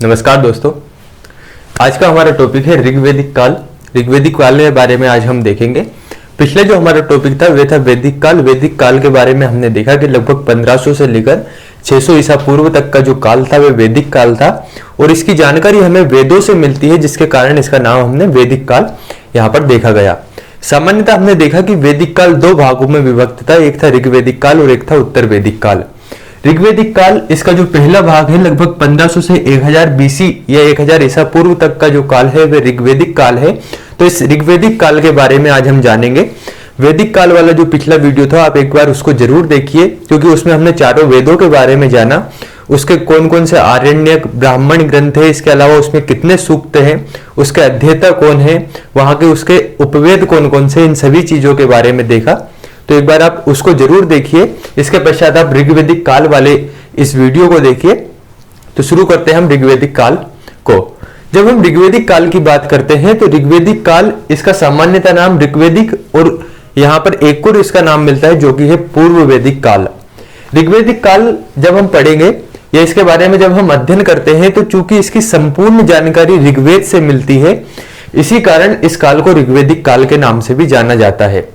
नमस्कार दोस्तों, आज का हमारा टॉपिक है ऋग्वेदिक काल। ऋग्वेदिक काल के बारे में आज हम देखेंगे। पिछले जो हमारा टॉपिक था वे था वैदिक काल। वैदिक काल के बारे में हमने देखा कि लगभग 1500 से लेकर 600 ईसा पूर्व तक का जो काल था वह वैदिक काल था और इसकी जानकारी हमें वेदों से मिलती है, जिसके कारण इसका नाम हमने वैदिक काल यहाँ पर देखा गया। सामान्यतः हमने देखा कि वैदिक काल दो भागों में विभक्त था, एक था ऋग्वेदिक काल और एक था उत्तर वैदिक काल। ऋग्वेदिक काल इसका जो पहला भाग है लगभग 1500 से 1000 बीसी या 1000 ईसा पूर्व तक का जो काल है वह ऋग्वेदिक काल है। तो इस ऋग्वेदिक काल के बारे में आज हम जानेंगे। वैदिक काल वाला जो पिछला वीडियो था आप एक बार उसको जरूर देखिए, क्योंकि उसमें हमने चारों वेदों के बारे में जाना, उसके कौन कौन से आरण्यक ब्राह्मण ग्रंथ है, इसके अलावा उसमें कितने सूक्त हैं, उसके अध्येता कौन है, वहां के उसके उपवेद कौन कौन से, इन सभी चीजों के बारे में देखा। तो एक बार आप उसको जरूर देखिए। इसके पश्चात आप ऋग्वेदिक काल वाले इस वीडियो को देखिए। तो शुरू करते हैं हम ऋग्वेदिक काल को। जब हम ऋग्वेदिक काल की बात करते हैं तो ऋग्वेदिक काल इसका सामान्यतः नाम ऋग्वेदिक और यहाँ पर एक और इसका नाम मिलता है जो कि है पूर्व वैदिक काल। ऋग्वेदिक काल जब हम पढ़ेंगे या इसके बारे में जब हम अध्ययन करते हैं तो चूंकि इसकी संपूर्ण जानकारी ऋग्वेद से मिलती है, इसी कारण इस काल को ऋग्वेदिक काल के नाम से भी जाना जाता है।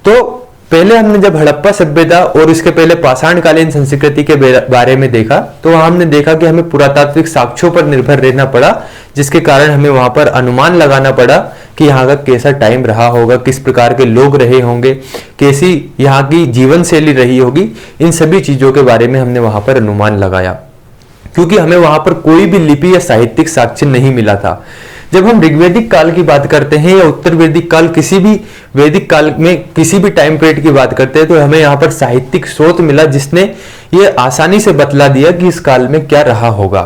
तो पहले हमने जब हड़प्पा सभ्यता और इसके पहले पाषाणकालीन संस्कृति के बारे में देखा तो वहां हमने देखा कि हमें पुरातात्विक साक्ष्यों पर निर्भर रहना पड़ा, जिसके कारण हमें वहां पर अनुमान लगाना पड़ा कि यहाँ का कैसा टाइम रहा होगा, किस प्रकार के लोग रहे होंगे, कैसी यहाँ की जीवन शैली रही होगी। इन सभी चीजों के बारे में हमने वहां पर अनुमान लगाया, क्योंकि हमें वहां पर कोई भी लिपि या साहित्यिक साक्ष्य नहीं मिला था। जब हम ऋग्वेदिक काल की बात करते हैं या उत्तर वैदिक काल, किसी भी वैदिक काल में किसी भी टाइम पीरियड की बात करते हैं तो हमें यहाँ पर साहित्यिक स्रोत मिला जिसने ये आसानी से बतला दिया कि इस काल में क्या रहा होगा।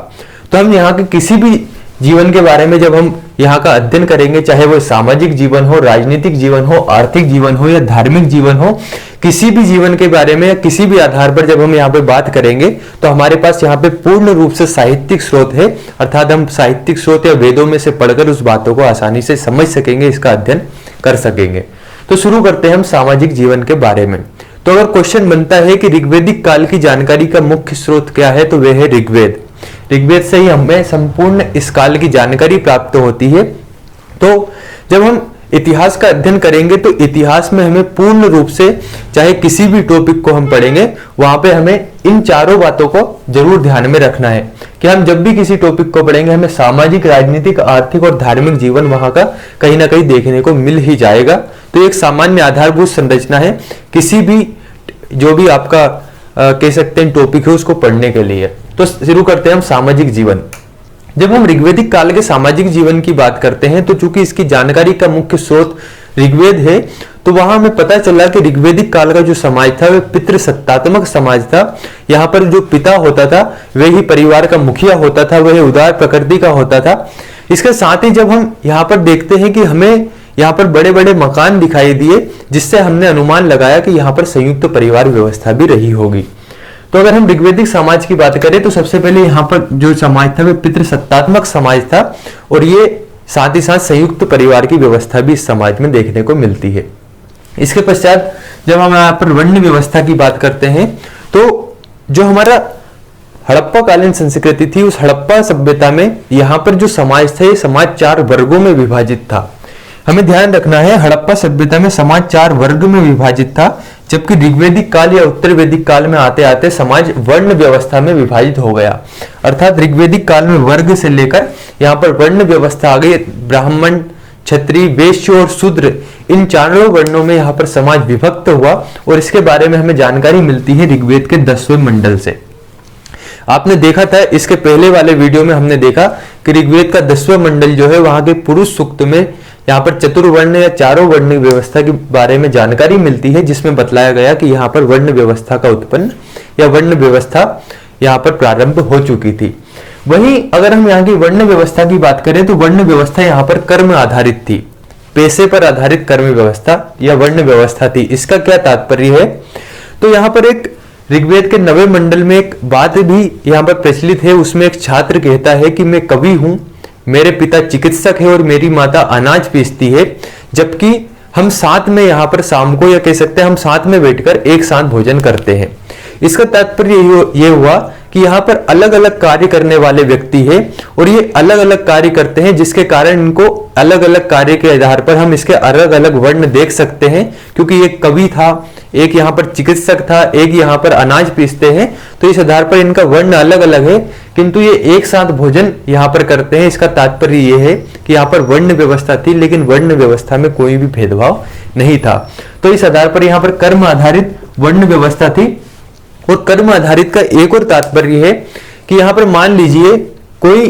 तो हम यहाँ के किसी भी जीवन के बारे में जब हम यहाँ का अध्ययन करेंगे, चाहे वो सामाजिक जीवन हो, राजनीतिक जीवन हो, आर्थिक जीवन हो या धार्मिक जीवन हो, किसी भी जीवन के बारे में या किसी भी आधार पर जब हम यहाँ पे बात करेंगे तो हमारे पास यहाँ पे पूर्ण रूप से साहित्यिक स्रोत है, अर्थात हम साहित्यिक स्रोत या वेदों में से पढ़कर उस बातों को आसानी से समझ सकेंगे, इसका अध्ययन कर सकेंगे। तो शुरू करते हैं हम सामाजिक जीवन के बारे में। तो अगर क्वेश्चन बनता है कि ऋग्वेदिक काल की जानकारी का मुख्य स्रोत क्या है, तो वह है ऋग्वेद। ऋग्वेद से ही हमें संपूर्ण इस काल की जानकारी प्राप्त होती है। तो जब हम इतिहास का अध्ययन करेंगे तो इतिहास में हमें पूर्ण रूप से, चाहे किसी भी टॉपिक को हम पढ़ेंगे, वहां पे हमें इन चारों बातों को जरूर ध्यान में रखना है कि हम जब भी किसी टॉपिक को पढ़ेंगे हमें सामाजिक, राजनीतिक, आर्थिक और धार्मिक जीवन वहां का कहीं ना कहीं देखने को मिल ही जाएगा। तो एक सामान्य आधारभूत संरचना है किसी भी जो भी आपका कह सकते हैं टॉपिक है उसको पढ़ने के लिए। तो शुरू करते हैं हम सामाजिक जीवन। जब हम ऋग्वेदिक काल के सामाजिक जीवन की बात करते हैं तो चूंकि इसकी जानकारी का मुख्य स्रोत ऋग्वेद है, तो वहां हमें पता चला कि ऋग्वेदिक काल का जो समाज था वह पितृसत्तात्मक समाज था। यहाँ पर जो पिता होता था वह ही परिवार का मुखिया होता था, वह उदार प्रकृति का होता था। इसके साथ ही जब हम यहाँ पर देखते हैं कि हमें यहाँ पर बड़े बड़े मकान दिखाई दिए, जिससे हमने अनुमान लगाया कि यहाँ पर संयुक्त परिवार व्यवस्था भी रही होगी। तो अगर हम ऋग्वेदिक समाज की बात करें तो सबसे पहले यहाँ पर जो समाज था वह पितृसत्तात्मक समाज था और ये साथ ही साथ संयुक्त परिवार की व्यवस्था भी इस समाज में देखने को मिलती है। इसके पश्चात जब हम यहाँ पर वर्ण व्यवस्था की बात करते हैं तो जो हमारा हड़प्पा कालीन संस्कृति थी, उस हड़प्पा सभ्यता में यहाँ पर जो समाज था ये समाज 4 वर्गों में विभाजित था। हमें ध्यान रखना है, हड़प्पा सभ्यता में समाज 4 वर्ग में विभाजित था, जबकि ऋग्वेदिक काल या उत्तर वैदिक काल में आते आते समाज वर्ण व्यवस्था में विभाजित हो गया। अर्थात ऋग्वेदिक काल में वर्ग से लेकर यहाँ पर वर्ण व्यवस्था आ गई। ब्राह्मण, क्षत्रिय, वैश्य और शूद्र, इन चारों वर्णों में यहाँ पर समाज विभक्त हुआ और इसके बारे में हमें जानकारी मिलती है ऋग्वेद के 10वें मंडल से। आपने देखा था इसके पहले वाले वीडियो में हमने देखा कि ऋग्वेद का 10वां मंडल जो है वहां के पुरुष सूक्त में यहाँ पर चतुर्वर्ण या चारों वर्ण व्यवस्था के बारे में जानकारी मिलती है, जिसमें बतलाया गया कि यहाँ पर वर्ण व्यवस्था का उत्पन्न या वर्ण व्यवस्था यहाँ पर प्रारंभ हो चुकी थी। वहीं अगर हम यहाँ की वर्ण व्यवस्था की बात करें तो वर्ण व्यवस्था यहाँ पर कर्म आधारित थी, पैसे पर आधारित कर्म व्यवस्था या वर्ण व्यवस्था थी। इसका क्या तात्पर्य है, तो यहाँ पर एक ऋग्वेद के 9वें मंडल में एक बात भी यहाँ पर प्रचलित है। उसमें एक छात्र कहता है कि मैं कवि हूँ, मेरे पिता चिकित्सक है और मेरी माता अनाज पीसती है, जबकि हम साथ में यहाँ पर शाम को या कह सकते हैं हम साथ में बैठकर एक साथ भोजन करते हैं। इसका तात्पर्य ये हुआ कि यहाँ पर अलग अलग कार्य करने वाले व्यक्ति है और ये अलग अलग कार्य करते हैं, जिसके कारण इनको अलग अलग कार्य के आधार पर हम इसके अलग अलग वर्ण देख सकते हैं। क्योंकि एक कवि था, एक यहाँ पर चिकित्सक था, एक यहाँ पर अनाज पीसते हैं, तो इस आधार पर इनका वर्ण अलग अलग है, किंतु ये एक साथ भोजन यहाँ पर करते हैं। इसका तात्पर्य ये है कि यहाँ पर वर्ण व्यवस्था थी, लेकिन वर्ण व्यवस्था में कोई भी भेदभाव नहीं था। तो इस आधार पर यहाँ पर कर्म आधारित वर्ण व्यवस्था थी। और कर्म आधारित का एक और तात्पर्य है कि यहाँ पर मान लीजिए कोई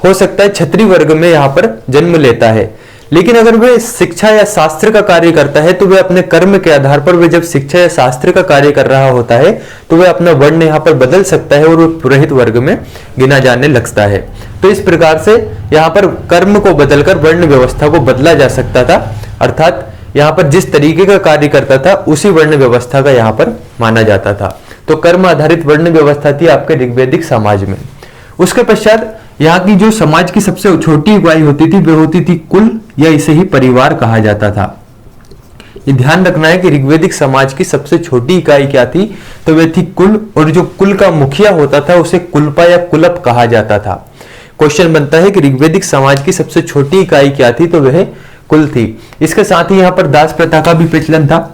हो सकता है क्षत्रिय वर्ग में यहाँ पर जन्म लेता है, लेकिन अगर वह शिक्षा या शास्त्र का कार्य करता है तो वह अपने कर्म के आधार पर, वह जब शिक्षा या शास्त्र का कार्य कर रहा होता है तो वह अपना वर्ण यहाँ पर बदल सकता है और वह पुरोहित वर्ग में गिना जाने लगता है। तो इस प्रकार से यहाँ पर कर्म को बदलकर वर्ण व्यवस्था को बदला जा सकता था, अर्थात यहाँ पर जिस तरीके का कार्य करता था उसी वर्ण व्यवस्था का यहाँ पर माना जाता था। तो कर्म आधारित वर्ण व्यवस्था थी आपके ऋग्वैदिक समाज में। उसके पश्चात यहाँ की जो समाज की सबसे छोटी इकाई होती थी वह होती थी कुल, या इसे ही परिवार कहा जाता था। ये ध्यान रखना है कि ऋग्वैदिक समाज की सबसे छोटी इकाई क्या थी, तो वह थी कुल, और जो कुल का मुखिया होता था उसे कुलपा या कुलप कहा जाता था। क्वेश्चन बनता है कि ऋग्वैदिक समाज की सबसे छोटी इकाई क्या थी, तो वह कुल थी। इसके साथ ही यहाँ पर दास प्रथा का भी प्रचलन था,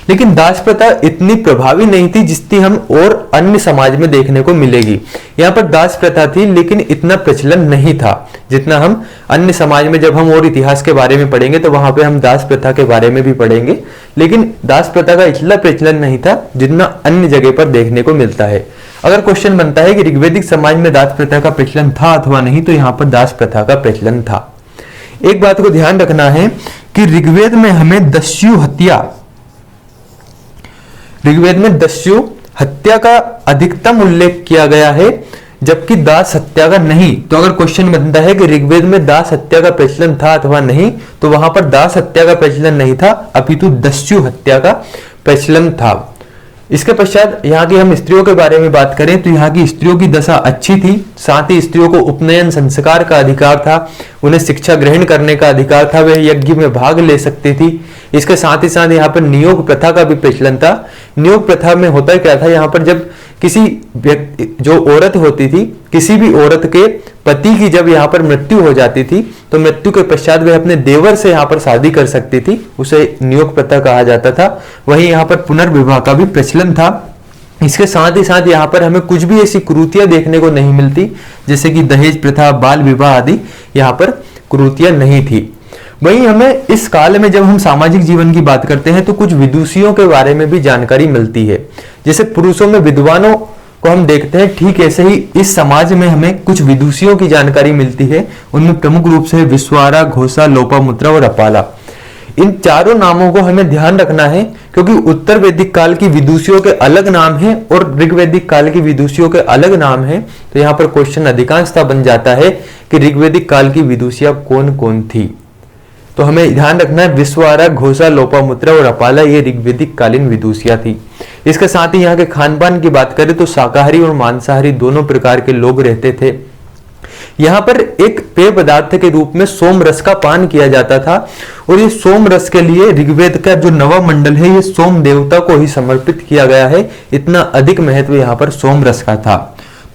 लेकिन दास प्रथा इतनी प्रभावी नहीं थी जितनी हम और अन्य समाज में देखने को मिलेगी। यहाँ पर दास प्रथा थी लेकिन इतना प्रचलन नहीं था जितना हम अन्य समाज में, जब हम और इतिहास के बारे में पढ़ेंगे तो वहां पे हम दास प्रथा के बारे में भी पढ़ेंगे, लेकिन दास प्रथा का इतना प्रचलन नहीं था जितना अन्य जगह पर देखने को मिलता है। अगर क्वेश्चन बनता है कि ऋग्वैदिक समाज में दास प्रथा का प्रचलन था अथवा नहीं, तो यहाँ पर दास प्रथा का प्रचलन था। एक बात को ध्यान रखना है कि ऋग्वेद में हमें दस्यु हत्या, ऋग्वेद में दस्यु हत्या का अधिकतम उल्लेख किया गया है, जबकि दास हत्या का नहीं। तो अगर क्वेश्चन बनता है कि ऋग्वेद में दास हत्या का प्रचलन था अथवा नहीं, तो वहां पर दास हत्या का प्रचलन नहीं था, अपितु दस्यु हत्या का प्रचलन था। इसके पश्चात यहाँ की हम स्त्रियों के बारे में बात करें तो यहाँ की स्त्रियों की दशा अच्छी थी, साथ ही स्त्रियों को उपनयन संस्कार का अधिकार था, उन्हें शिक्षा ग्रहण करने का अधिकार था, वह यज्ञ में भाग ले सकती थी। इसके साथ ही साथ यहाँ पर नियोग प्रथा का भी प्रचलन था। नियोग प्रथा में होता क्या था, यहाँ पर जब किसी व्यक्ति, जो औरत होती थी, किसी भी औरत के पति की जब यहाँ पर मृत्यु हो जाती थी तो मृत्यु के पश्चात वह अपने देवर से यहाँ पर शादी कर सकती थी, उसे नियोग प्रथा कहा जाता था। वहीं यहाँ पर पुनर्विवाह का भी प्रचलन था। इसके साथ ही साथ यहाँ पर हमें कुछ भी ऐसी कुरीतियां देखने को नहीं मिलती, जैसे कि दहेज प्रथा, बाल विवाह आदि यहाँ पर कुरीतियां नहीं थी। वहीं हमें इस काल में जब हम सामाजिक जीवन की बात करते हैं तो कुछ विदुषियों के बारे में भी जानकारी मिलती है। जैसे पुरुषों में विद्वानों को हम देखते हैं, ठीक ऐसे ही इस समाज में हमें कुछ विदुषियों की जानकारी मिलती है। उनमें प्रमुख रूप से विश्वारा, घोषा, लोपामुद्रा और अपाला, इन चारों नामों को हमें ध्यान रखना है, क्योंकि उत्तर वैदिक काल की विदुषियों के अलग नाम हैं और ऋग्वैदिक काल की विदुषियों के अलग नाम हैं। तो यहाँ पर क्वेश्चन अधिकांशतः बन जाता है कि ऋग्वैदिक काल की विदुषियां कौन कौन थी। तो हमें ध्यान रखना है विश्वारा, घोषा, लोपामुद्रा और अपाला ये ऋग्वैदिक कालीन विदुषियां थी। इसके साथ ही यहाँ के खान पान की बात करें तो शाकाहारी और मांसाहारी दोनों प्रकार के लोग रहते थे। यहाँ पर एक पेय पदार्थ के रूप में सोम रस का पान किया जाता था, और ये सोम रस के लिए ऋग्वेद का जो नवा मंडल है ये सोम देवता को ही समर्पित किया गया है। इतना अधिक महत्व यहाँ पर सोम रस का था।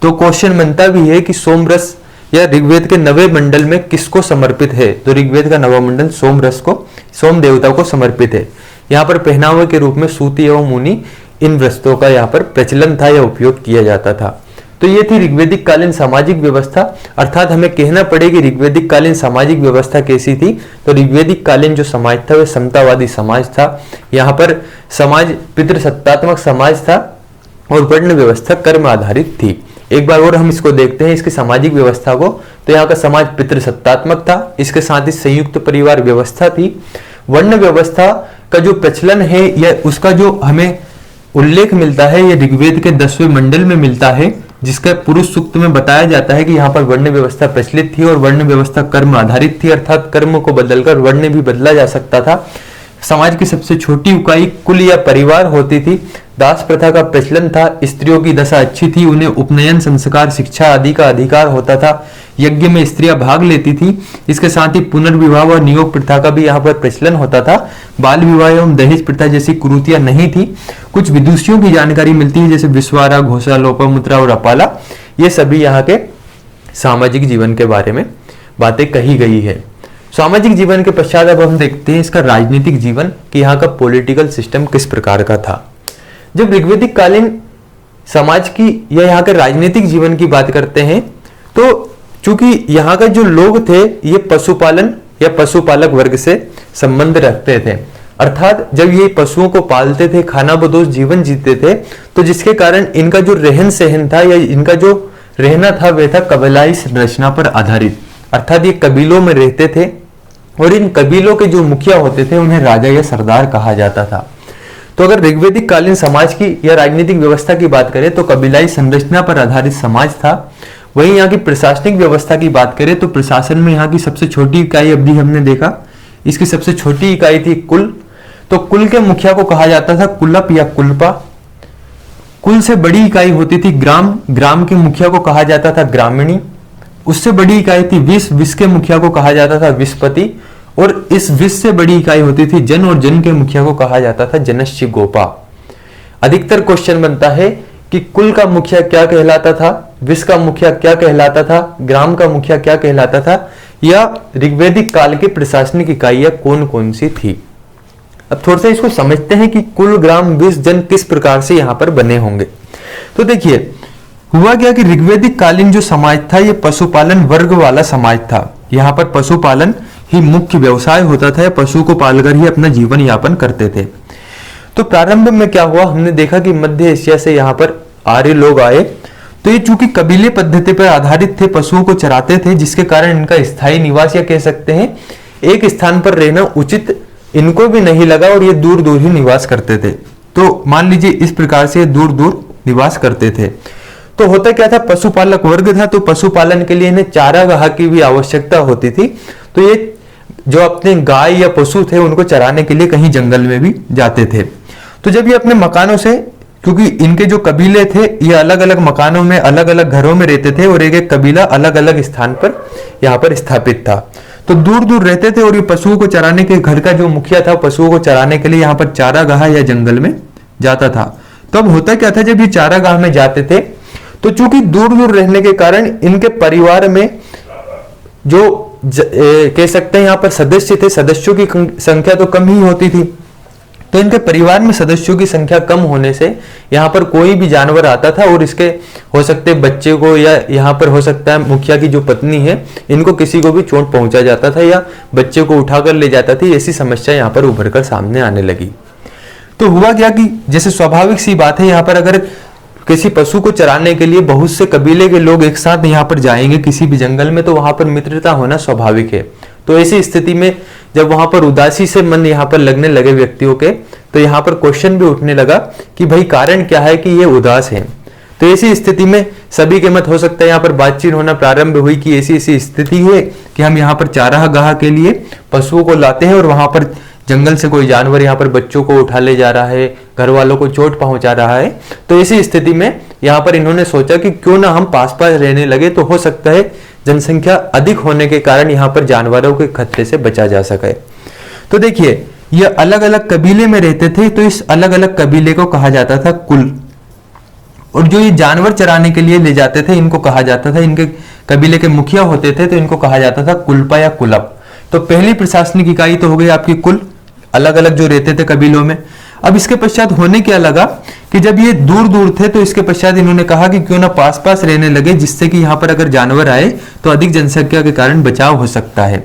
तो क्वेश्चन बनता भी है कि सोम रस या ऋग्वेद के नवे मंडल में किसको समर्पित है, तो ऋग्वेद का नवा मंडल सोम रस को, सोम देवता को समर्पित है। यहाँ पर पहनावे के रूप में सूती एवं ऊनी इन वस्त्रों का यहाँ पर प्रचलन था या उपयोग किया जाता था। तो ये थी ऋग्वैदिक कालीन सामाजिक व्यवस्था। अर्थात हमें कहना पड़े कि ऋग्वैदिक कालीन सामाजिक व्यवस्था कैसी थी, तो ऋग्वैदिक कालीन जो समाज था वह समतावादी समाज था। यहाँ पर समाज पितृसत्तात्मक समाज था और वर्ण व्यवस्था कर्म आधारित थी। एक बार और हम इसको देखते हैं, इसकी सामाजिक व्यवस्था को। तो यहाँ का समाज पितृसत्तात्मक था, इसके साथ ही संयुक्त परिवार व्यवस्था थी। वर्ण व्यवस्था का जो प्रचलन है या उसका जो हमें उल्लेख मिलता है ये ऋग्वेद के 10वें मंडल में मिलता है, जिसका पुरुष सूक्त में बताया जाता है कि यहाँ पर वर्ण व्यवस्था प्रचलित थी और वर्ण व्यवस्था कर्म आधारित थी, अर्थात कर्म को बदलकर वर्ण भी बदला जा सकता था। समाज की सबसे छोटी इकाई कुल या परिवार होती थी। दास प्रथा का प्रचलन था। स्त्रियों की दशा अच्छी थी, उन्हें उपनयन, संस्कार, शिक्षा आदि का अधिकार होता था। यज्ञ में स्त्रियां भाग लेती थी। इसके साथ ही पुनर्विवाह और नियोग प्रथा का भी यहाँ पर प्रचलन होता था। बाल विवाह एवं दहेज प्रथा जैसी कुरीतियां नहीं थी। कुछ विदुषियों की जानकारी मिलती है, जैसे विश्वारा, घोषा, लोपामुद्रा और अपाला। ये सभी यहाँ के सामाजिक जीवन के बारे में बातें कही गई है। सामाजिक जीवन के पश्चात अब हम देखते हैं इसका राजनीतिक जीवन, कि यहाँ का पॉलिटिकल सिस्टम किस प्रकार का था। जब ऋग्वैदिक कालीन समाज की या यहाँ के राजनीतिक जीवन की बात करते हैं, तो चूंकि यहाँ का जो लोग थे ये पशुपालन या पशुपालक वर्ग से संबंध रखते थे, अर्थात जब ये पशुओं को पालते थे, खानाबदोश जीवन जीते थे, तो जिसके कारण इनका जो रहन सहन था या इनका जो रहना था वह था कबीलाई संरचना पर आधारित, अर्थात ये कबीलों में रहते थे और इन कबीलों के जो मुखिया होते थे उन्हें राजा या सरदार कहा जाता था। तो अगर ऋग्वैदिक कालीन समाज की या राजनीतिक व्यवस्था की बात करें तो कबीलाई संरचना पर आधारित समाज था। वहीं यहाँ की प्रशासनिक व्यवस्था की बात करें तो प्रशासन में यहाँ की सबसे छोटी इकाई अभी हमने देखा, इसकी सबसे छोटी इकाई थी कुल। तो कुल के मुखिया को कहा जाता था कुलप या कुलपा। कुल से बड़ी इकाई होती थी ग्राम, ग्राम के मुखिया को कहा जाता था ग्रामीणी। उससे बड़ी इकाई थी विष, विष के मुखिया को कहा जाता था विषपति। और इस विष से बड़ी इकाई होती थी जन, और जन के मुखिया को कहा जाता था जनश्य गोपा। अधिकतर क्वेश्चन बनता है कि कुल का मुखिया क्या कहलाता था, विष का मुखिया क्या कहलाता था, ग्राम का मुखिया क्या कहलाता था, या ऋग्वैदिक काल की प्रशासनिक इकाइयां कौन कौन सी थी। अब थोड़ा सा इसको समझते हैं कि कुल, ग्राम, विष, जन किस प्रकार से यहाँ पर बने होंगे। तो देखिए हुआ क्या कि ऋग्वैदिक कालीन जो समाज था ये पशुपालन वर्ग वाला समाज था। यहाँ पर पशुपालन ही मुख्य व्यवसाय होता था, पशु को पालकर ही अपना जीवन यापन करते थे। तो प्रारंभ में क्या हुआ, हमने देखा कि मध्य एशिया से यहाँ पर आर्य लोग आए। तो ये चूंकि कबीले पद्धति पर आधारित थे, पशुओं को चराते थे, जिसके कारण इनका स्थायी निवास या कह सकते हैं एक स्थान पर रहना उचित इनको भी नहीं लगा और ये दूर दूर ही निवास करते थे। तो मान लीजिए इस प्रकार से दूर दूर निवास करते थे। तो होता क्या था, पशुपालक वर्ग था, तो पशुपालन के लिए इन्हें चारागाह की भी आवश्यकता होती थी। तो ये जो अपने गाय या पशु थे उनको चराने के लिए कहीं जंगल में भी जाते थे। तो जब ये अपने मकानों से, क्योंकि इनके जो कबीले थे ये अलग अलग मकानों में, अलग अलग घरों में रहते थे और एक एक कबीला अलग अलग स्थान पर यहाँ पर स्थापित था, तो दूर दूर रहते थे। और ये पशुओं को चराने के, घर का जो मुखिया था पशुओं को चराने के लिए यहाँ पर चारागाह या जंगल में जाता था। तब होता क्या था, जब ये चारागाह में जाते थे तो चूंकि दूर दूर रहने के कारण इनके परिवार में जो कह सकते हैं यहाँ पर सदस्य थे, सदस्यों की संख्या तो कम ही होती थी। तो इनके परिवार में सदस्यों की संख्या कम होने से यहाँ पर कोई भी जानवर आता था और इसके हो सकते बच्चे को, या यहाँ पर हो सकता है मुखिया की जो पत्नी है, इनको किसी को भी चोट पहुंचा जाता था या बच्चे को उठाकर ले जाता थी। ऐसी समस्या यहाँ पर उभर कर सामने आने लगी। तो हुआ क्या कि जैसे स्वाभाविक सी बात है, यहाँ पर अगर किसी पशु को चराने के लिए बहुत से कबीले के लोग एक साथ यहाँ पर जाएंगे किसी भी जंगल में, तो वहां पर मित्रता होना स्वाभाविक है। तो ऐसी स्थिति में जब वहां पर उदासी से मन यहाँ पर लगने लगे व्यक्तियों के, तो यहाँ पर क्वेश्चन भी उठने लगा कि भाई कारण क्या है कि ये उदास है। तो ऐसी स्थिति में सभी के मत हो सकता है यहाँ पर बातचीत होना प्रारंभ हुई कि ऐसी ऐसी स्थिति है कि हम यहाँ पर चारागाह के लिए पशुओं को लाते हैं और वहां पर जंगल से कोई जानवर यहाँ पर बच्चों को उठा ले जा रहा है, घर वालों को चोट पहुंचा रहा है। तो ऐसी स्थिति में यहाँ पर इन्होंने सोचा कि क्यों ना हम पास पास रहने लगे, तो हो सकता है जनसंख्या अधिक होने के कारण यहाँ पर जानवरों के खतरे से बचा जा सके। तो देखिए ये अलग अलग कबीले में रहते थे, तो इस अलग अलग कबीले को कहा जाता था कुल। और जो ये जानवर चराने के लिए ले जाते थे इनको कहा जाता था, इनके कबीले के मुखिया होते थे तो इनको कहा जाता था कुलपा या कुलप। तो पहली प्रशासनिक इकाई तो हो गई आपकी कुल, अलग अलग जो रहते थे कबीलों में। अब इसके पश्चात होने क्या लगा कि जब ये दूर दूर थे तो इसके पश्चात इन्होंने कहा कि क्यों ना पास पास रहने लगे, जिससे कि यहाँ पर अगर जानवर आए तो अधिक जनसंख्या के कारण बचाव हो सकता है।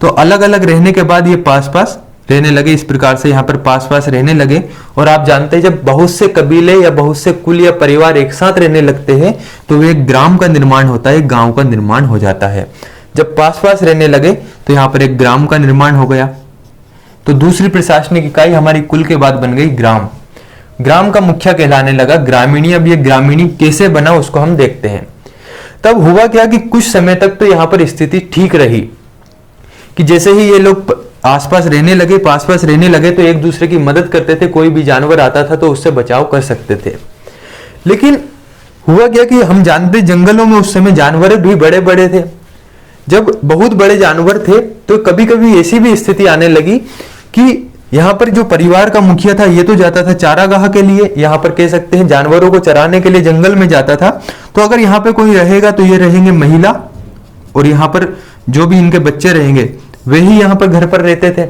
तो अलग अलग रहने के बाद ये पास पास रहने लगे, इस प्रकार से यहाँ पर पास पास रहने लगे। और आप जानते हैं जब बहुत से कबीले या बहुत से कुल या परिवार एक साथ रहने लगते हैं तो एक ग्राम का निर्माण होता है, एक गांव का निर्माण हो जाता है। जब पास पास रहने लगे तो यहाँ पर एक ग्राम का निर्माण हो गया। तो दूसरी प्रशासनिक इकाई हमारी कुल के बाद बन गई ग्राम। ग्राम का मुखिया कहलाने लगा ग्रामीणी। अब ये ग्रामीणी कैसे बना उसको हम देखते हैं। तब हुआ क्या कि कुछ समय तक तो यहाँ पर स्थिति ठीक रही कि जैसे ही ये लोग आसपास रहने लगे, पास पास रहने लगे तो एक दूसरे की मदद करते थे, कोई भी जानवर आता था तो उससे बचाव कर सकते थे। लेकिन हुआ क्या कि हम जानते जंगलों में उस समय जानवर भी बड़े बड़े थे। जब बहुत बड़े जानवर थे तो कभी कभी ऐसी भी स्थिति आने लगी कि यहाँ पर जो परिवार का मुखिया था ये तो जाता था चारागाह के लिए, यहाँ पर कह सकते हैं जानवरों को चराने के लिए जंगल में जाता था। तो अगर यहाँ पे कोई रहेगा तो ये रहेंगे महिला, और यहाँ पर जो भी इनके बच्चे रहेंगे वे ही यहाँ पर घर पर रहते थे।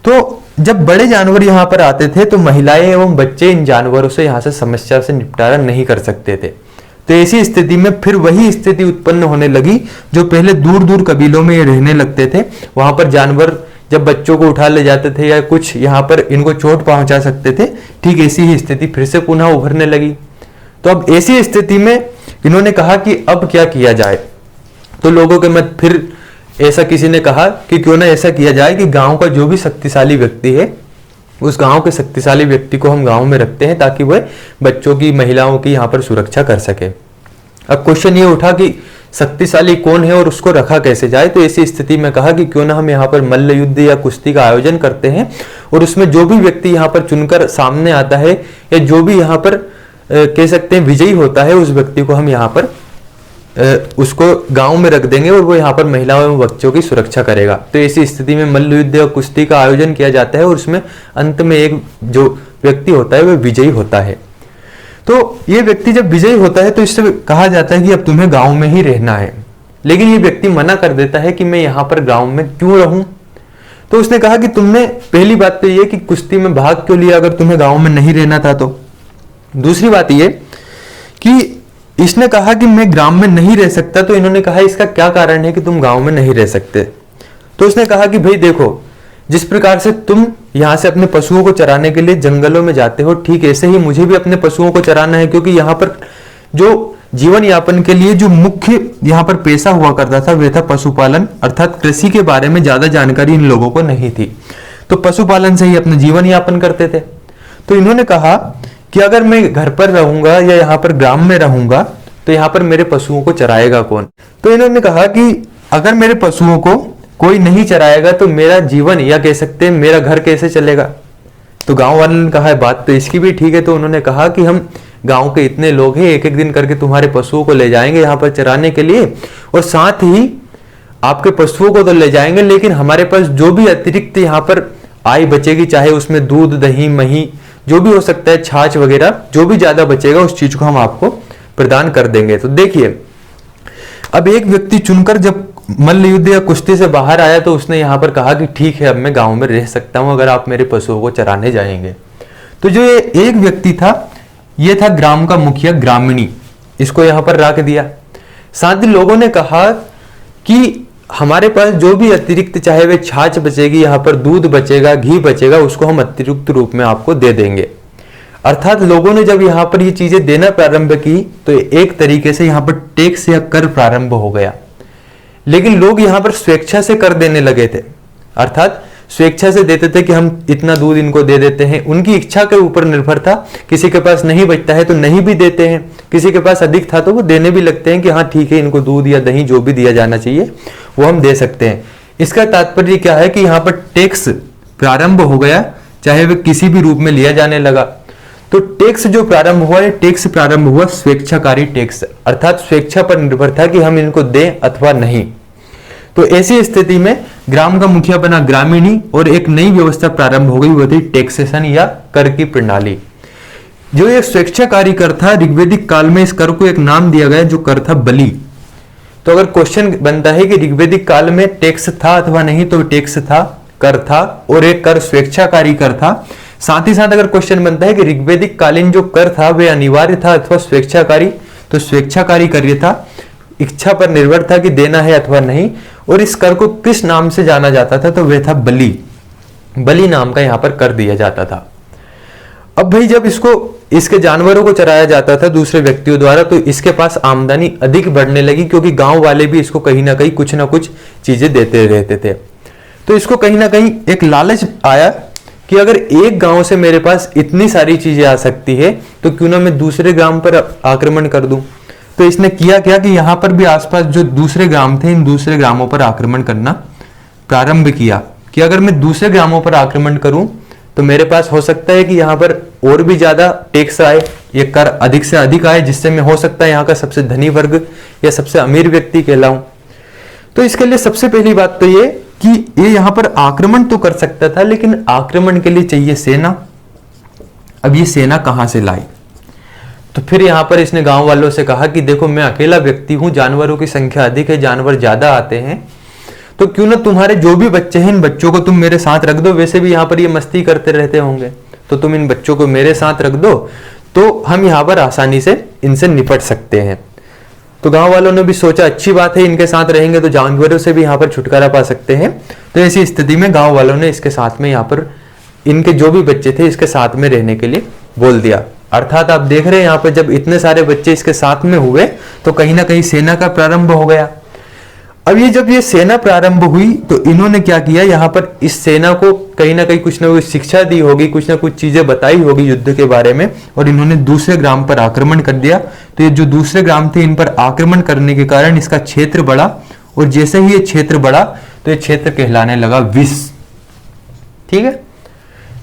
तो जब बड़े जानवर यहाँ पर आते थे तो महिलाएं एवं बच्चे इन जानवरों से यहाँ से समस्या से निपटारा नहीं कर सकते थे। तो ऐसी स्थिति में फिर वही स्थिति उत्पन्न होने लगी जो पहले दूर दूर कबीलों में रहने लगते थे। वहां पर जानवर जब बच्चों को उठा ले जाते थे या कुछ यहाँ पर इनको चोट पहुंचा सकते थे, ठीक ऐसी ही स्थिति फिर से पुनः उभरने लगी। तो अब ऐसी स्थिति में इन्होंने कहा कि अब क्या किया जाए। तो लोगों के मत फिर ऐसा किसी ने कहा कि क्यों ना ऐसा किया जाए कि गांव का जो भी शक्तिशाली व्यक्ति है उस गांव के शक्तिशाली व्यक्ति को हम गांव में रखते हैं ताकि वह बच्चों की, महिलाओं की यहाँ पर सुरक्षा कर सके। अब क्वेश्चन ये उठा कि शक्तिशाली कौन है और उसको रखा कैसे जाए। तो ऐसी स्थिति में कहा कि क्यों ना हम यहाँ पर मल्ल युद्ध या कुश्ती का आयोजन करते हैं और उसमें जो भी व्यक्ति यहाँ पर चुनकर सामने आता है या जो भी यहाँ पर कह सकते हैं विजयी होता है उस व्यक्ति को हम यहाँ पर उसको गांव में रख देंगे और वो यहाँ पर महिलाओं एवं बच्चों की सुरक्षा करेगा। तो ऐसी स्थिति में मल्ल युद्ध या कुश्ती का आयोजन किया जाता है और उसमें अंत में एक जो व्यक्ति होता है वह विजयी होता है। तो ये व्यक्ति जब विजयी होता है तो इससे कहा जाता है कि अब तुम्हें गांव में ही रहना है। लेकिन ये व्यक्ति मना कर देता है कि मैं यहाँ पर गांव में क्यों रहूं। तो उसने कहा कि तुमने, पहली बात तो ये कि कुश्ती में भाग क्यों लिया अगर तुम्हें गांव में नहीं रहना था तो। दूसरी बात ये कि इसने कहा कि मैं ग्राम में नहीं रह सकता। तो इन्होंने कहा इसका क्या कारण है कि तुम गांव में नहीं रह सकते। तो उसने कहा कि भाई देखो, जिस प्रकार से तुम यहाँ से अपने पशुओं को चराने के लिए जंगलों में जाते हो, ठीक ऐसे ही मुझे भी अपने पशुओं को चराना है, क्योंकि यहाँ पर जो जीवन यापन के लिए जो मुख्य यहाँ पर पेशा हुआ करता था वह था पशुपालन, अर्थात कृषि के बारे में ज्यादा जानकारी इन लोगों को नहीं थी। तो पशुपालन से ही अपना जीवन यापन करते थे। तो इन्होंने कहा कि अगर मैं घर पर रहूंगा या यहाँ पर ग्राम में रहूंगा तो यहाँ पर मेरे पशुओं को चराएगा कौन। तो इन्होंने कहा कि अगर मेरे पशुओं को कोई नहीं चराएगा तो मेरा जीवन या कह सकते हैं मेरा घर कैसे चलेगा। तो गांव वालों ने कहा बात तो इसकी भी ठीक है। तो उन्होंने कहा कि हम गांव के इतने लोग हैं, एक एक दिन करके तुम्हारे पशुओं को ले जाएंगे यहाँ पर चराने के लिए, और साथ ही आपके पशुओं को तो ले जाएंगे, लेकिन हमारे पास जो भी अतिरिक्त यहाँ पर आय बचेगी, चाहे उसमें दूध, दही, मही जो भी हो सकता है, छाछ वगैरह, जो भी ज्यादा बचेगा उस चीज को हम आपको प्रदान कर देंगे। तो देखिए, अब एक व्यक्ति चुनकर जब मल्ल युद्ध या कुश्ती से बाहर आया तो उसने यहाँ पर कहा कि ठीक है, अब मैं गांव में रह सकता हूं अगर आप मेरे पशुओं को चराने जाएंगे। तो जो ये एक व्यक्ति था ये था ग्राम का मुखिया, ग्रामीणी, इसको यहाँ पर रख दिया। साथ ही लोगों ने कहा कि हमारे पास जो भी अतिरिक्त, चाहे वे छाछ बचेगी, यहाँ पर दूध बचेगा, घी बचेगा, उसको हम अतिरिक्त रूप में आपको दे देंगे। अर्थात लोगों ने जब यहाँ पर ये चीजें देना प्रारंभ की तो एक तरीके से यहाँ पर टैक्स या कर प्रारंभ हो गया। लेकिन लोग यहाँ पर स्वेच्छा से कर देने लगे थे, अर्थात स्वेच्छा से देते थे कि हम इतना दूध इनको दे देते हैं। उनकी इच्छा के ऊपर निर्भर था। किसी के पास नहीं बचता है तो नहीं भी देते हैं, किसी के पास अधिक था तो वो देने भी लगते हैं कि हाँ ठीक है, इनको दूध या दही जो भी दिया जाना चाहिए वो हम दे सकते हैं। इसका तात्पर्य क्या है कि यहाँ पर टैक्स प्रारंभ हो गया, चाहे वह किसी भी रूप में लिया जाने लगा। तो टैक्स जो प्रारंभ हुआ, टैक्स प्रारंभ हुआ स्वेच्छाकारी टैक्स, अर्थात स्वेच्छा पर निर्भर था कि हम इनको दें अथवा नहीं। तो ऐसी स्थिति में ग्राम का मुखिया बना ग्रामीणी और एक नई व्यवस्था प्रारंभ हो गई, वो थी टैक्सेशन या कर की प्रणाली। जो एक स्वेच्छाकारी कर था, ऋग्वैदिक काल में इस कर को एक नाम दिया गया जो कर था बलि। तो अगर क्वेश्चन बनता है कि ऋग्वैदिक काल में टैक्स था अथवा नहीं, तो टैक्स था, कर था, और एक कर स्वेच्छाकारी कर था। साथ ही साथ अगर क्वेश्चन बनता है कि ऋग्वैदिक कालीन जो कर था वे अनिवार्य था अथवा स्वेच्छाकारी, तो स्वेच्छाकारी कर था, इच्छा पर निर्भर था कि देना है अथवा नहीं। और इस कर को किस नाम से जाना जाता था, तो वह था बलि। बलि नाम का यहाँ पर कर दिया जाता था। अब भाई जब इसके जानवरों को चराया जाता था दूसरे व्यक्तियों द्वारा, तो इसके पास आमदनी अधिक बढ़ने लगी, क्योंकि गांव वाले भी इसको कहीं ना कहीं कुछ ना कुछ चीजें देते रहते थे। तो इसको कहीं ना कहीं एक लालच आया कि अगर एक गांव से मेरे पास इतनी सारी चीजें आ सकती है तो क्यों ना मैं दूसरे ग्राम पर आक्रमण कर दूं। तो इसने किया क्या कि यहाँ पर भी आसपास जो दूसरे ग्राम थे, इन दूसरे ग्रामों पर आक्रमण करना प्रारंभ किया। कि अगर मैं दूसरे ग्रामों पर आक्रमण करूं तो मेरे पास हो सकता है कि यहाँ पर और भी ज्यादा टैक्स आए, ये कर अधिक से अधिक आए, जिससे मैं हो सकता है यहाँ का सबसे धनी वर्ग या सबसे अमीर व्यक्ति कहलाऊं। तो इसके लिए सबसे पहली बात तो ये कि ये यहाँ पर आक्रमण तो कर सकता था, लेकिन आक्रमण के लिए चाहिए सेना। अब ये सेना कहां से लाई? तो फिर यहाँ पर इसने गांव वालों से कहा कि देखो मैं अकेला व्यक्ति हूं, जानवरों की संख्या अधिक है, जानवर ज्यादा आते हैं, तो क्यों ना तुम्हारे जो भी बच्चे हैं इन बच्चों को तुम मेरे साथ रख दो। वैसे भी यहाँ पर ये मस्ती करते रहते होंगे, तो तुम इन बच्चों को मेरे साथ रख दो, तो हम यहाँ पर आसानी से इनसे निपट सकते हैं। तो गांव वालों ने भी सोचा अच्छी बात है, इनके साथ रहेंगे तो जानवरों से भी यहाँ पर छुटकारा पा सकते हैं। तो ऐसी स्थिति में गांव वालों ने इसके साथ में यहाँ पर इनके जो भी बच्चे थे इसके साथ में रहने के लिए बोल दिया। अर्थात आप देख रहे हैं यहाँ पर जब इतने सारे बच्चे इसके साथ में हुए तो कहीं ना कहीं सेना का प्रारंभ हो गया। अब ये जब ये सेना प्रारंभ हुई तो इन्होंने क्या किया, यहाँ पर इस सेना को कहीं ना कहीं कुछ ना कुछ शिक्षा दी होगी, कुछ ना कुछ चीजें बताई होगी युद्ध के बारे में, और इन्होंने दूसरे ग्राम पर आक्रमण कर दिया। तो ये जो दूसरे ग्राम थे इन पर आक्रमण करने के कारण इसका क्षेत्र बढ़ा, और जैसे ही ये क्षेत्र बढ़ा तो ये क्षेत्र कहलाने लगा विष। ठीक है,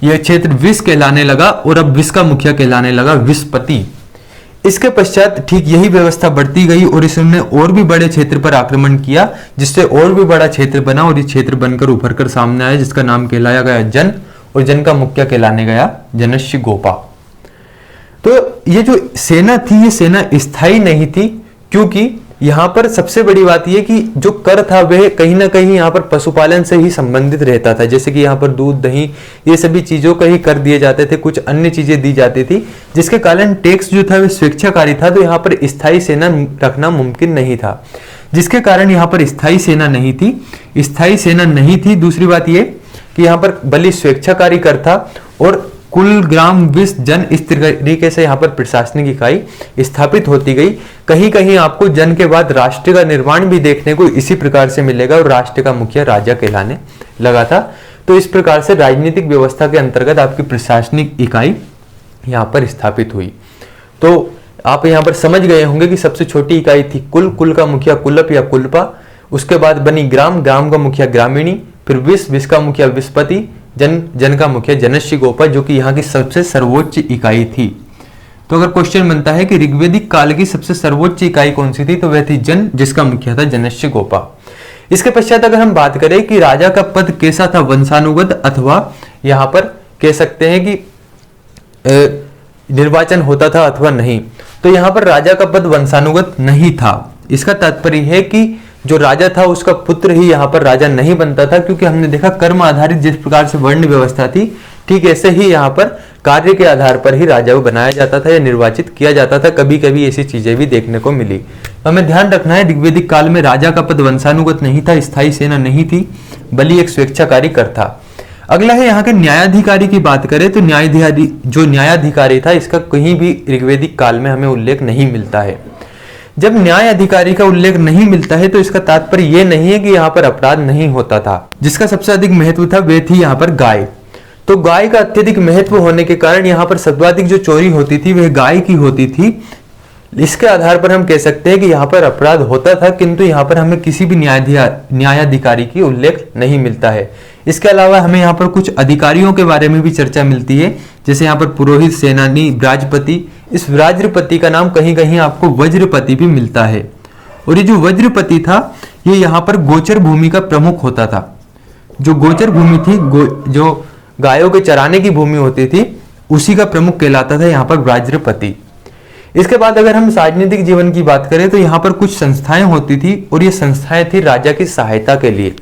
यह क्षेत्र विष कहलाने लगा और अब विष का मुखिया कहलाने लगा विषपति। इसके पश्चात ठीक यही व्यवस्था बढ़ती गई और इसने और भी बड़े क्षेत्र पर आक्रमण किया, जिससे और भी बड़ा क्षेत्र बना और ये क्षेत्र बनकर उभर कर सामने आया, जिसका नाम कहलाया गया जन, और जन का मुखिया कहलाने गया जनस्य गोपा। तो ये जो सेना थी ये सेना स्थायी नहीं थी, क्योंकि यहाँ पर सबसे बड़ी बात यह कि जो कर था वह कहीं ना कहीं यहाँ पर पशुपालन से ही संबंधित रहता था। जैसे कि यहाँ पर दूध दही ये सभी चीजों का ही कर दिए जाते थे, कुछ अन्य चीजें दी जाती थी, जिसके कारण टैक्स जो था वह स्वेच्छाकारी था। तो यहाँ पर स्थायी सेना रखना मुमकिन नहीं था, जिसके कारण यहाँ पर स्थायी सेना नहीं थी। दूसरी बात ये कि यहाँ पर बलि स्वेच्छाकारी कर था और कुल ग्राम विष जन इस तरीके से यहाँ पर प्रशासनिक इकाई स्थापित होती गई। कहीं कहीं आपको जन के बाद राष्ट्र का निर्माण भी देखने को इसी प्रकार से मिलेगा और राष्ट्र का मुखिया राजा कहलाने लगा था। तो इस प्रकार से राजनीतिक व्यवस्था के अंतर्गत आपकी प्रशासनिक इकाई यहाँ पर स्थापित हुई। तो आप यहाँ पर समझ गए होंगे कि सबसे छोटी इकाई थी कुल, कुल का मुखिया कुलप या कुलपा, उसके बाद बनी ग्राम, ग्राम का मुखिया ग्रामीणी, फिर विष, विष का मुखिया विषपति, जन, जन का मुखिया जनस्य गोपा, जो कि यहाँ की सबसे सर्वोच्च इकाई थी। तो अगर क्वेश्चन बनता है कि ऋग्वैदिक काल की सबसे सर्वोच्च इकाई कौन सी थी, तो वह थी जन, जिसका मुखिया था जनस्य गोपा। इसके पश्चात अगर हम बात करें कि राजा का पद कैसा था, वंशानुगत अथवा यहाँ पर कह सकते हैं कि निर्वाचन होता था अथवा नहीं, तो यहाँ पर राजा का पद वंशानुगत नहीं था। इसका तात्पर्य है कि जो राजा था उसका पुत्र ही यहाँ पर राजा नहीं बनता था, क्योंकि हमने देखा कर्म आधारित जिस प्रकार से वर्ण व्यवस्था थी, ठीक ऐसे ही यहाँ पर कार्य के आधार पर ही राजा को बनाया जाता था या निर्वाचित किया जाता था। कभी कभी ऐसी चीजें भी देखने को मिली। हमें ध्यान रखना है ऋग्वैदिक काल में राजा का पद वंशानुगत नहीं था, स्थायी सेना नहीं थी, बल्कि एक स्वेच्छाकारी कर था। अगला है यहाँ के न्यायाधिकारी की बात करें तो न्यायाधिकारी था, इसका कहीं भी ऋग्वैदिक काल में हमें उल्लेख नहीं मिलता है। जब न्याय अधिकारी का उल्लेख नहीं मिलता है तो इसका तात्पर्य यह नहीं है कि यहाँ पर अपराध नहीं होता था। जिसका सबसे अधिक महत्व था वह थी यहाँ पर गाय। तो गाय का अत्यधिक महत्व होने के कारण यहाँ पर सर्वाधिक जो चोरी होती थी वह गाय की होती थी। इसके आधार पर हम कह सकते हैं कि यहाँ पर अपराध होता था, किंतु यहाँ पर हमें किसी भी न्यायाधिकारी की उल्लेख नहीं मिलता है। इसके अलावा हमें यहाँ पर कुछ अधिकारियों के बारे में भी चर्चा मिलती है, जैसे यहाँ पर पुरोहित, सेनानी, व्राजपति। इस व्राजपति का नाम कहीं कहीं आपको वज्रपति भी मिलता है। और ये जो वज्रपति था ये यहाँ पर गोचर भूमि का प्रमुख होता था। जो गोचर भूमि थी, जो गायों के चराने की भूमि होती थी, उसी का प्रमुख कहलाता था यहाँ पर व्राजपति। इसके बाद अगर हम राजनीतिक जीवन की बात करें तो यहाँ पर कुछ संस्थाएं होती थी और ये संस्थाएं थी राजा की सहायता के लिए।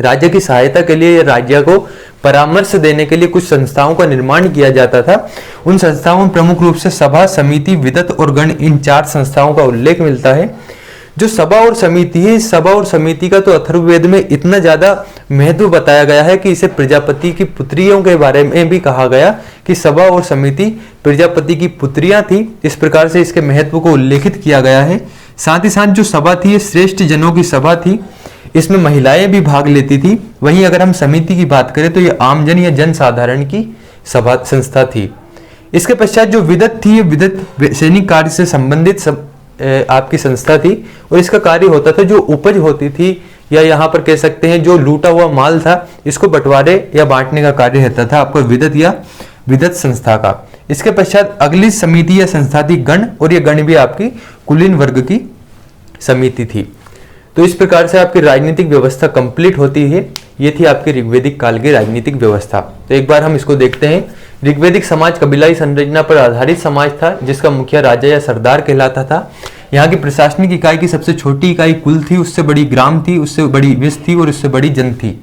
राज्य की सहायता के लिए, राज्य को परामर्श देने के लिए कुछ संस्थाओं का निर्माण किया जाता था। उन संस्थाओं में प्रमुख रूप से सभा, समिति, विदत और गण, इन 4 संस्थाओं का उल्लेख मिलता है। जो सभा और समिति है, सभा और समिति का तो अथर्ववेद में इतना ज्यादा महत्व बताया गया है कि इसे प्रजापति की पुत्रियों के बारे में भी कहा गया कि सभा और समिति प्रजापति की पुत्रियां थी। इस प्रकार से इसके महत्व को उल्लेखित किया गया है। साथ ही साथ जो सभा थी ये श्रेष्ठ जनों की सभा थी, इसमें महिलाएं भी भाग लेती थी। वहीं अगर हम समिति की बात करें तो ये आमजन या जन साधारण की सभा संस्था थी। इसके पश्चात जो विदत थी, ये विदत सैनिक कार्य से संबंधित आपकी संस्था थी और इसका कार्य होता था जो उपज होती थी या यहाँ पर कह सकते हैं जो लूटा हुआ माल था इसको बंटवारे या बांटने का कार्य रहता था आपका विदत या विदत संस्था का। इसके पश्चात अगली समिति या संस्था थी गण, और ये गण भी आपकी कुलीन वर्ग की समिति थी। तो इस प्रकार से आपकी राजनीतिक व्यवस्था कंप्लीट होती है। ये थी आपके ऋग्वैदिक काल की राजनीतिक व्यवस्था। तो एक बार हम इसको देखते हैं। ऋग्वैदिक समाज कबीलाई संरचना पर आधारित समाज था जिसका मुखिया राजा या सरदार कहलाता था। यहाँ की प्रशासनिक इकाई की सबसे छोटी इकाई कुल थी, उससे बड़ी ग्राम थी, उससे बड़ी विस थी और उससे बड़ी जन थी।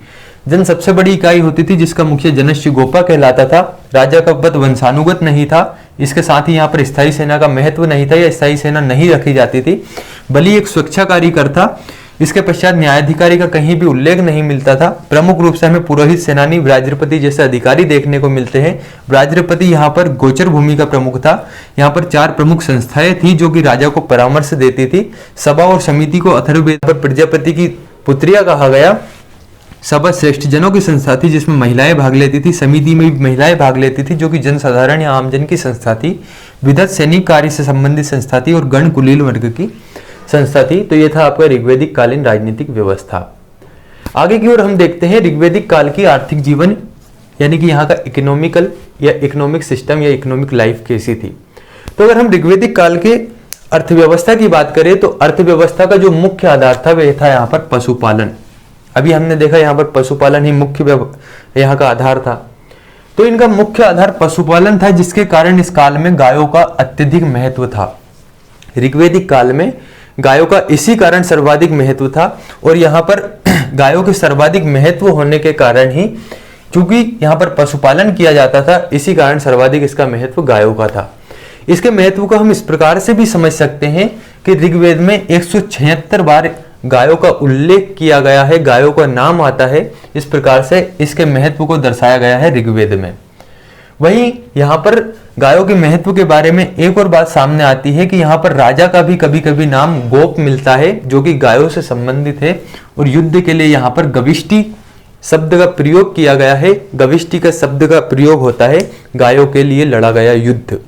जन सबसे बड़ी इकाई होती थी जिसका मुखिया जनस्य गोपा कहलाता था। राजा का पद वंशानुगत नहीं था। इसके साथ ही यहाँ पर स्थायी सेना का महत्व नहीं था या स्थायी सेना नहीं रखी जाती थी, बल्कि एक स्वेच्छाकारी कर था। इसके पश्चात न्यायाधिकारी का कहीं भी उल्लेख नहीं मिलता था। प्रमुख रूप से हमें पुरोहित, सेनानी, व्याज्रपति जैसे अधिकारी देखने को मिलते हैं। व्याज्रपति यहाँ पर गोचर भूमि का प्रमुख था। यहाँ पर 4 प्रमुख संस्थाएं थी जो कि राजा को परामर्श देती थी। सभा और समिति को अथर्ववेद पर प्रजापति की पुत्रिया कहा गया। सभा श्रेष्ठ जनों की संस्था थी जिसमें महिलाएं भाग लेती थी। समिति में भी महिलाएं भाग लेती थी जो कि जनसाधारण या आमजन की संस्था थी। विदत सैनिक कार्य से संबंधित संस्था थी और गण कुलीन वर्ग की संस्था थी। तो यह था आपका ऋग्वैदिक कालीन राजनीतिक व्यवस्था। आगे की ओर हम देखते हैं ऋग्वैदिक काल की आर्थिक जीवन, यानी कि यहाँ का इकोनॉमिकल या इकोनॉमिक सिस्टम या इकोनॉमिक लाइफ कैसी थी। तो अगर हम ऋग्वैदिक काल के अर्थव्यवस्था की बात करें तो अर्थव्यवस्था का जो मुख्य आधार था वह था यहाँ पर पशुपालन। अभी हमने देखा यहाँ पर पशुपालन ही मुख्य यहाँ का आधार था। तो इनका मुख्य आधार पशुपालन था जिसके कारण इस काल में गायों का अत्यधिक महत्व था। ऋग्वैदिक काल में गायों का इसी कारण सर्वाधिक महत्व था और यहाँ पर गायों के सर्वाधिक महत्व होने के कारण ही, चूंकि यहाँ पर पशुपालन किया जाता था, इसी कारण सर्वाधिक इसका महत्व गायों का था। इसके महत्व को हम इस प्रकार से भी समझ सकते हैं कि ऋग्वेद में 176 बार गायों का उल्लेख किया गया है, गायों का नाम आता है। इस प्रकार से इसके महत्व को दर्शाया गया है ऋग्वेद में। वहीं यहाँ पर गायों के महत्व के बारे में एक और बात सामने आती है कि यहाँ पर राजा का भी कभी कभी नाम गोप मिलता है जो कि गायों से संबंधित है। और युद्ध के लिए यहाँ पर गविष्टि शब्द का प्रयोग किया गया है। गविष्टि का शब्द का प्रयोग होता है गायों के लिए लड़ा गया युद्ध,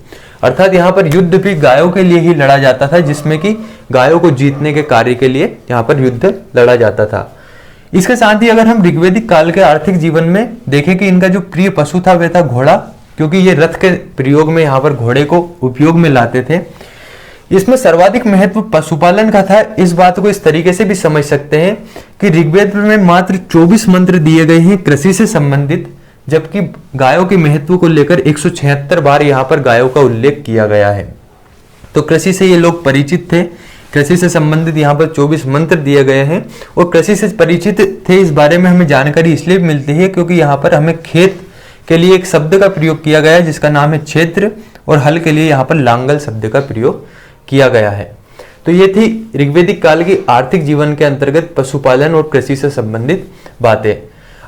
अर्थात यहाँ पर युद्ध भी गायों के लिए ही लड़ा जाता था, जिसमें कि गायों को जीतने के कार्य के लिए यहाँ पर युद्ध लड़ा जाता था। इसके साथ ही अगर हम ऋग्वैदिक काल के आर्थिक जीवन में देखें कि इनका जो प्रिय पशु था वह था घोड़ा, क्योंकि ये रथ के प्रयोग में यहाँ पर घोड़े को उपयोग में लाते थे। इसमें सर्वाधिक महत्व पशुपालन का था। इस बात को इस तरीके से भी समझ सकते हैं कि ऋग्वेद में मात्र 24 मंत्र दिए गए हैं कृषि से संबंधित, जबकि गायों के महत्व को लेकर 176 बार यहाँ पर गायों का उल्लेख किया गया है। तो कृषि से ये लोग परिचित थे। कृषि से संबंधित यहाँ पर 24 मंत्र दिए गए हैं और कृषि से परिचित थे इस बारे में हमें जानकारी इसलिए मिलती है क्योंकि यहाँ पर हमें खेत के लिए एक शब्द का प्रयोग किया गया है जिसका नाम है क्षेत्र, और हल के लिए यहाँ पर लांगल शब्द का प्रयोग किया गया है। तो ये थी ऋग्वैदिक काल की आर्थिक जीवन के अंतर्गत पशुपालन और कृषि से संबंधित बातें।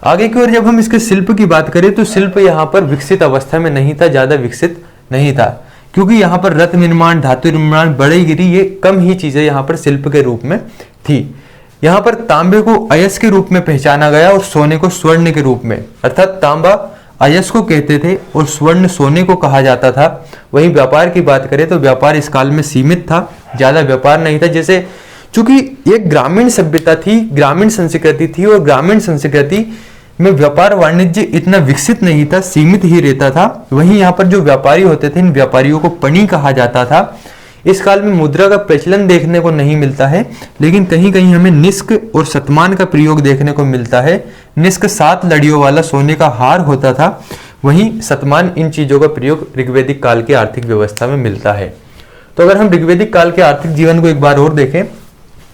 आगे की ओर जब हम इसके शिल्प की बात करें तो शिल्प यहाँ पर विकसित अवस्था में नहीं था, ज्यादा विकसित नहीं था, क्योंकि यहाँ पर रथ निर्माण, धातु निर्माण, बढ़ईगिरी ये कम ही चीजें यहाँ पर शिल्प के रूप में थी। यहाँ पर तांबे को अयस के रूप में पहचाना गया और सोने को स्वर्ण के रूप में, अर्थात तांबा अयस को कहते थे और स्वर्ण सोने को कहा जाता था। वहीं व्यापार की बात करें तो व्यापार इस काल में सीमित था, ज्यादा व्यापार नहीं था। जैसे चूंकि एक ग्रामीण सभ्यता थी, ग्रामीण संस्कृति थी और ग्रामीण संस्कृति में व्यापार वाणिज्य इतना विकसित नहीं था, सीमित ही रहता था। वहीं यहाँ पर जो व्यापारी होते थे इन व्यापारियों को पणी कहा जाता था। इस काल में मुद्रा का प्रचलन देखने को नहीं मिलता है, लेकिन कहीं कहीं हमें निष्क और शतमान का प्रयोग देखने को मिलता है। निष्क 7 लड़ियों वाला सोने का हार होता था, वहीं शतमान इन चीजों का प्रयोग ऋग्वैदिक काल की आर्थिक व्यवस्था में मिलता है। तो अगर हम ऋग्वैदिक काल के आर्थिक जीवन को एक बार और देखें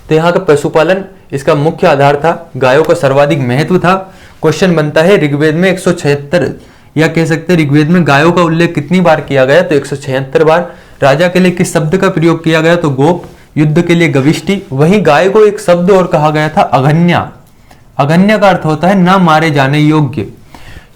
तो यहाँ का पशुपालन इसका मुख्य आधार था, गायों का सर्वाधिक महत्व था। क्वेश्चन बनता है ऋग्वेद में 176 या कह सकते हैं ऋग्वेद में गायों का उल्लेख कितनी बार किया गया, तो 176 बार। राजा के लिए किस शब्द का प्रयोग किया गया, तो गोप। युद्ध के लिए गविष्टि। वहीं गाय को एक शब्द और कहा गया था अगन्या। अगन्या का अर्थ होता है ना मारे जाने योग्य।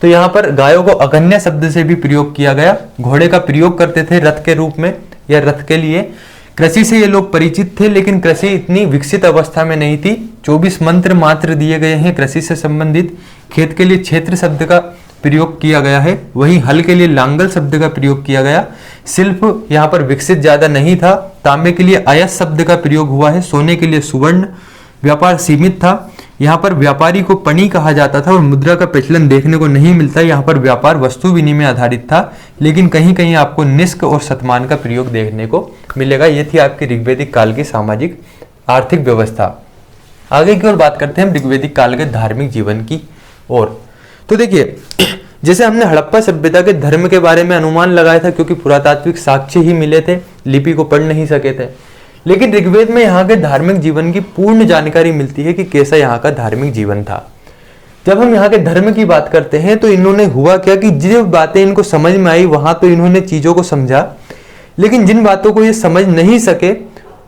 तो यहाँ पर गायों को अगन्या शब्द से भी प्रयोग किया गया। घोड़े का प्रयोग करते थे रथ के रूप में या रथ के लिए। कृषि से ये लोग परिचित थे, लेकिन कृषि इतनी विकसित अवस्था में नहीं थी। 24 मंत्र मात्र दिए गए हैं कृषि से संबंधित। खेत के लिए क्षेत्र शब्द का प्रयोग किया गया है, वहीं हल के लिए लांगल शब्द का प्रयोग किया गया। शिल्प यहाँ पर विकसित ज्यादा नहीं था। तांबे के लिए अयस शब्द का प्रयोग हुआ है, सोने के लिए सुवर्ण। व्यापार सीमित था। यहाँ पर व्यापारी को पणी कहा जाता था और मुद्रा का प्रचलन देखने को नहीं मिलता। यहाँ पर व्यापार वस्तु विनिमय आधारित था, लेकिन कहीं कहीं आपको निष्क और शतमान का प्रयोग देखने को मिलेगा। ये थी आपकी ऋग्वैदिक काल की सामाजिक आर्थिक व्यवस्था। आगे की ओर बात करते हैं ऋग्वैदिक काल के धार्मिक जीवन की ओर। तो देखिए, जैसे हमने हड़प्पा सभ्यता के धर्म के बारे में अनुमान लगाया था, क्योंकि पुरातात्विक साक्ष्य ही मिले थे, लिपि को पढ़ नहीं सके थे। लेकिन ऋग्वेद में यहाँ के धार्मिक जीवन की पूर्ण जानकारी मिलती है कि कैसा यहाँ का धार्मिक जीवन था। जब हम यहाँ के धर्म की बात करते हैं तो इन्होंने हुआ क्या कि जो बातें इनको समझ में आई वहां तो इन्होंने चीजों को समझा, लेकिन जिन बातों को ये समझ नहीं सके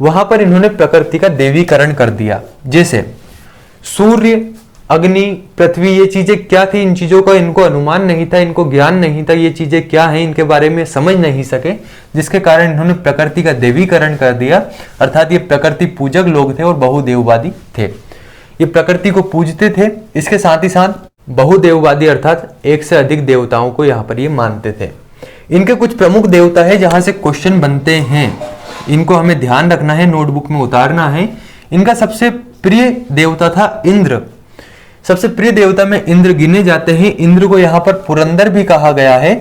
वहां पर इन्होंने प्रकृति का देवीकरण कर दिया। जैसे सूर्य, अग्नि, पृथ्वी, ये चीजें क्या थी, इन चीजों का इनको अनुमान नहीं था, इनको ज्ञान नहीं था, ये चीजें क्या हैं इनके बारे में समझ नहीं सके, जिसके कारण इन्होंने प्रकृति का देवीकरण कर दिया। अर्थात ये प्रकृति पूजक लोग थे और बहुदेववादी थे। ये प्रकृति को पूजते थे, इसके साथ ही साथ बहुदेववादी अर्थात एक से अधिक देवताओं को यहाँ पर ये मानते थे। इनके कुछ प्रमुख देवता है जहां से क्वेश्चन बनते हैं, इनको हमें ध्यान रखना है, नोटबुक में उतारना है। इनका सबसे प्रिय देवता था इंद्र। सबसे प्रिय देवता में इंद्र गिने जाते हैं। इंद्र को यहाँ पर पुरंदर भी कहा गया है।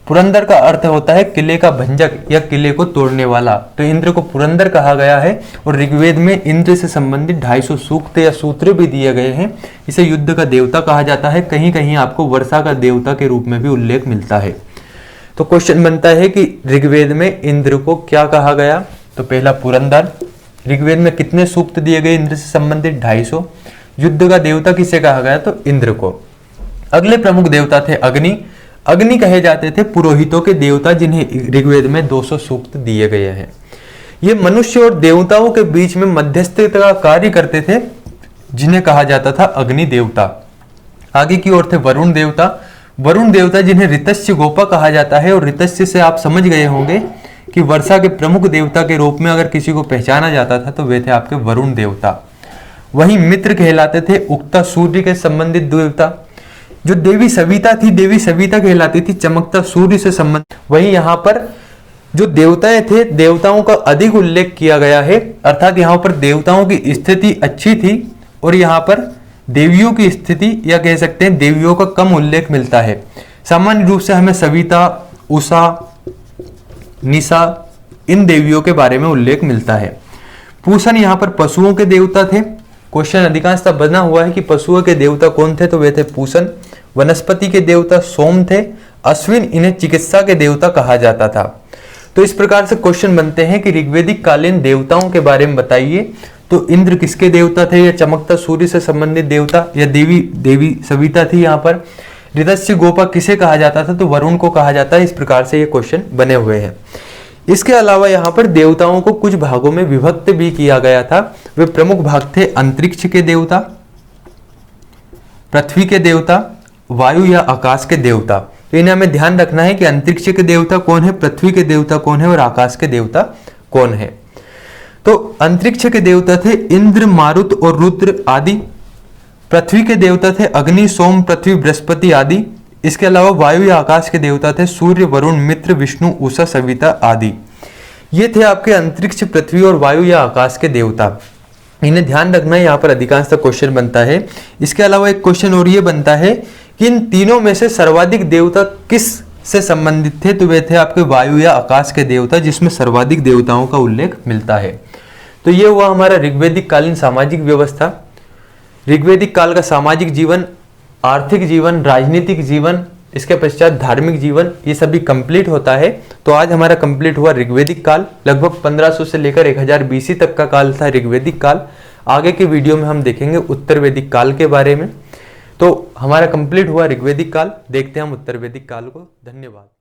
पुरंदर का अर्थ होता है किले का भंजक या किले को तोड़ने वाला, तो इंद्र को पुरंदर कहा गया है। और ऋग्वेद में इंद्र से संबंधित 250 सूक्त या सूत्र भी दिए गए हैं। इसे युद्ध का देवता कहा जाता है। कहीं कहीं आपको वर्षा का देवता के रूप में भी उल्लेख मिलता है। तो क्वेश्चन बनता है कि ऋग्वेद में इंद्र को क्या कहा गया, तो पहला पुरंदर। ऋग्वेद में कितने सूक्त दिए गए इंद्र से संबंधित? 250। युद्ध का देवता किसे कहा गया, तो इंद्र को। अगले प्रमुख देवता थे अग्नि। अग्नि कहे जाते थे पुरोहितों के देवता, जिन्हें ऋग्वेद में 200 सूक्त दिए गए हैं। ये मनुष्य और देवताओं के बीच में मध्यस्थता का कार्य करते थे, जिन्हें कहा जाता था अग्नि देवता। आगे की ओर थे वरुण देवता। वरुण देवता जिन्हें ऋतस्य गोपा कहा जाता है, और ऋतस्य से आप समझ गए होंगे कि वर्षा के प्रमुख देवता के रूप में अगर किसी को पहचाना जाता था तो वे थे आपके वरुण देवता। वही मित्र कहलाते थे उगता सूर्य के संबंधित देवता। जो देवी सविता थी, देवी सविता कहलाती थी चमकता सूर्य से संबंधित। वही यहाँ पर जो देवताएं थे, देवताओं का अधिक उल्लेख किया गया है, अर्थात यहाँ पर देवताओं की स्थिति अच्छी थी और यहाँ पर देवियों की स्थिति या कह सकते हैं देवियों का कम उल्लेख मिलता है। सामान्य रूप से हमें सविता, उषा, निशा, इन देवियों के बारे में उल्लेख मिलता है। पूषण यहाँ पर पशुओं के देवता थे। क्वेश्चन अधिकांशतः बना हुआ है कि पशुओं के देवता कौन थे, तो वे थे पूषण। वनस्पति के देवता सोम थे। अश्विन, इन्हें चिकित्सा के देवता कहा जाता था। तो इस प्रकार से क्वेश्चन बनते हैं कि ऋग्वैदिक कालीन देवताओं के बारे में बताइए। तो इंद्र किसके देवता थे, या चमकता सूर्य से संबंधित देवता, या देवी सविता थी। यहाँ पर ऋतस्य गोपा किसे कहा जाता था, तो वरुण को कहा जाता है। इस प्रकार से ये क्वेश्चन बने हुए हैं। इसके अलावा यहाँ पर देवताओं को कुछ भागों में विभक्त भी किया गया था। वे प्रमुख भाग थे अंतरिक्ष के देवता, पृथ्वी के देवता, वायु या आकाश के देवता। तो इन्हें हमें ध्यान रखना है कि अंतरिक्ष के देवता कौन है, पृथ्वी के देवता कौन है और आकाश के देवता कौन है। तो अंतरिक्ष के देवता थे इंद्र, मारुत और रुद्र आदि। पृथ्वी के देवता थे अग्नि, सोम, पृथ्वी, बृहस्पति आदि। इसके अलावा वायु या आकाश के देवता थे सूर्य, वरुण, मित्र, विष्णु, उषा, सविता आदि। ये थे आपके अंतरिक्ष, पृथ्वी और वायु या आकाश के देवता। इन्हें ध्यान रखना है, यहाँ पर अधिकांशतः क्वेश्चन बनता है। इसके अलावा एक क्वेश्चन और ये बनता है कि इन तीनों में से सर्वाधिक देवता किस से संबंधित थे, तो वे थे आपके वायु या आकाश के देवता, जिसमें सर्वाधिक देवताओं का उल्लेख मिलता है। तो ये हुआ हमारा ऋग्वैदिक कालीन सामाजिक व्यवस्था। ऋग्वैदिक काल का सामाजिक जीवन, आर्थिक जीवन, राजनीतिक जीवन, इसके पश्चात धार्मिक जीवन, ये सभी कंप्लीट होता है। तो आज हमारा कंप्लीट हुआ ऋग्वैदिक काल। लगभग 1500 से लेकर 1000 BC तक का काल था ऋग्वैदिक काल। आगे के वीडियो में हम देखेंगे उत्तर वैदिक काल के बारे में। तो हमारा कंप्लीट हुआ ऋग्वैदिक काल। देखते हैं हम उत्तर वैदिक काल को। धन्यवाद।